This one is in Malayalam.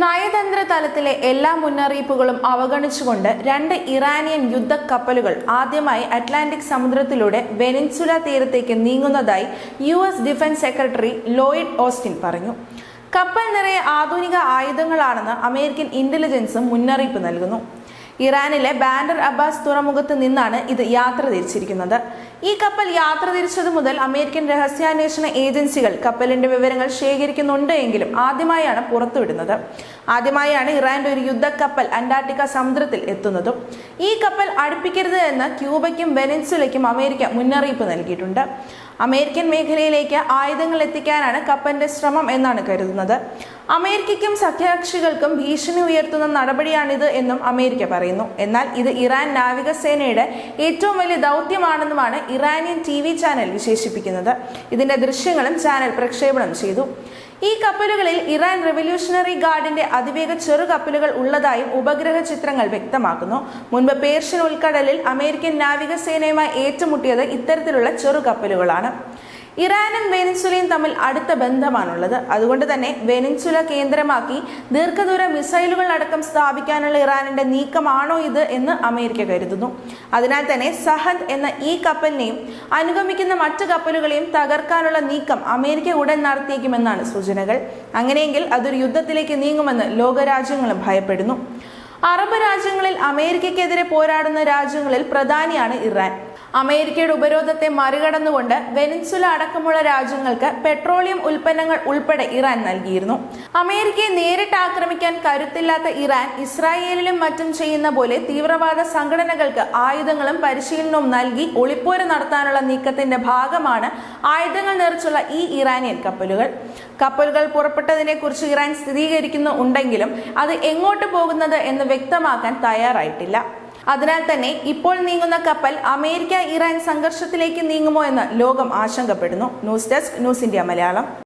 നയതന്ത്ര തലത്തിലെ എല്ലാ മുന്നറിയിപ്പുകളും അവഗണിച്ചുകൊണ്ട് രണ്ട് ഇറാനിയൻ യുദ്ധക്കപ്പലുകൾ ആദ്യമായി അറ്റ്ലാന്റിക് സമുദ്രത്തിലൂടെ വെനിൻസുല തീരത്തേക്ക് നീങ്ങുന്നതായി US defence secretary Lloyd Austin പറഞ്ഞു. കപ്പൽ നിറയെ ആധുനിക ആയുധങ്ങളാണെന്ന് അമേരിക്കൻ ഇന്റലിജൻസും മുന്നറിയിപ്പ് നൽകുന്നു. ഇറാനിലെ ബാൻഡർ അബ്ബാസ് തുറമുഖത്ത് നിന്നാണ് ഇത് യാത്ര തിരിച്ചിരിക്കുന്നത്. ഈ കപ്പൽ യാത്ര തിരിച്ചതു മുതൽ അമേരിക്കൻ രഹസ്യാന്വേഷണ ഏജൻസികൾ കപ്പലിന്റെ വിവരങ്ങൾ ശേഖരിക്കുന്നുണ്ട് എങ്കിലും ആദ്യമായാണ് പുറത്തുവിടുന്നത്. ആദ്യമായാണ് ഇറാന്റെ ഒരു യുദ്ധക്കപ്പൽ അന്റാർട്ടിക്ക സമുദ്രത്തിൽ എത്തുന്നതും. ഈ കപ്പൽ അടുപ്പിക്കരുത് എന്ന് ക്യൂബയ്ക്കും വെനിൻസുലയ്ക്കും അമേരിക്ക മുന്നറിയിപ്പ് നൽകിയിട്ടുണ്ട്. അമേരിക്കൻ മേഖലയിലേക്ക് ആയുധങ്ങൾ എത്തിക്കാനാണ് കപ്പലിന്റെ ശ്രമം എന്നാണ് കരുതുന്നത്. അമേരിക്കയ്ക്കും സഖ്യകക്ഷികൾക്കും ഭീഷണി ഉയർത്തുന്ന നടപടിയാണിത് എന്നും അമേരിക്ക പറയുന്നു. എന്നാൽ ഇത് ഇറാൻ നാവികസേനയുടെ ഏറ്റവും വലിയ ദൗത്യമാണെന്നുമാണ് ഇറാനിയൻ TV ചാനൽ വിശേഷിപ്പിക്കുന്നത്. ഇതിന്റെ ദൃശ്യങ്ങളും ചാനൽ പ്രക്ഷേപണം ചെയ്തു. ഈ കപ്പലുകളിൽ ഇറാൻ റെവല്യൂഷണറി ഗാർഡിന്റെ അതിവേഗ ചെറു കപ്പലുകൾ ഉള്ളതായും ഉപഗ്രഹ ചിത്രങ്ങൾ വ്യക്തമാക്കുന്നു. മുൻപ് പേർഷ്യൻ ഉൾക്കടലിൽ അമേരിക്കൻ നാവികസേനയുമായി ഏറ്റുമുട്ടിയത് ഇത്തരത്തിലുള്ള ചെറു കപ്പലുകളാണ്. ഇറാനും വെനിൻസുലയും തമ്മിൽ അടുത്ത ബന്ധമാണുള്ളത്. അതുകൊണ്ട് തന്നെ വെനിൻസുല കേന്ദ്രമാക്കി ദീർഘദൂര മിസൈലുകൾ അടക്കം സ്ഥാപിക്കാനുള്ള ഇറാനിന്റെ നീക്കമാണോ ഇത് എന്ന് അമേരിക്ക കരുതുന്നു. അതിനാൽ തന്നെ സഹദ് എന്ന ഈ കപ്പലിനെയും അനുഗമിക്കുന്ന മറ്റു കപ്പലുകളെയും തകർക്കാനുള്ള നീക്കം അമേരിക്ക ഉടൻ നടത്തിയേക്കുമെന്നാണ് സൂചനകൾ. അങ്ങനെയെങ്കിൽ അതൊരു യുദ്ധത്തിലേക്ക് നീങ്ങുമെന്ന് ലോകരാജ്യങ്ങളും ഭയപ്പെടുന്നു. അറബ് രാജ്യങ്ങളിൽ അമേരിക്കയ്ക്കെതിരെ പോരാടുന്ന രാജ്യങ്ങളിൽ പ്രധാനിയാണ് ഇറാൻ. അമേരിക്കയുടെ ഉപരോധത്തെ മറികടന്നുകൊണ്ട് വെനിൻസുല അടക്കമുള്ള രാജ്യങ്ങൾക്ക് പെട്രോളിയം ഉൽപ്പന്നങ്ങൾ ഉൾപ്പെടെ ഇറാൻ നൽകിയിരുന്നു. അമേരിക്കയെ നേരിട്ട് ആക്രമിക്കാൻ കരുത്തില്ലാത്ത ഇറാൻ ഇസ്രായേലിലും മറ്റും ചെയ്യുന്ന പോലെ തീവ്രവാദ സംഘടനകൾക്ക് ആയുധങ്ങളും പരിശീലനവും നൽകി ഒളിപ്പോര് നടത്താനുള്ള നീക്കത്തിന്റെ ഭാഗമാണ് ആയുധങ്ങൾ നിറച്ചുള്ള ഈ ഇറാനിയൻ കപ്പലുകൾ. കപ്പലുകൾ പുറപ്പെട്ടതിനെ കുറിച്ച് ഇറാൻ സ്ഥിരീകരിക്കുന്നുണ്ടെങ്കിലും അത് എങ്ങോട്ട് പോകുന്നത് എന്ന് വ്യക്തമാക്കാൻ തയ്യാറായിട്ടില്ല. അതിനാൽ തന്നെ ഇപ്പോൾ നീങ്ങുന്ന കപ്പൽ അമേരിക്ക ഇറാൻ സംഘർഷത്തിലേക്ക് നീങ്ങുമോ എന്ന് ലോകം ആശങ്കപ്പെടുന്നു. News desk, news India Malayalam.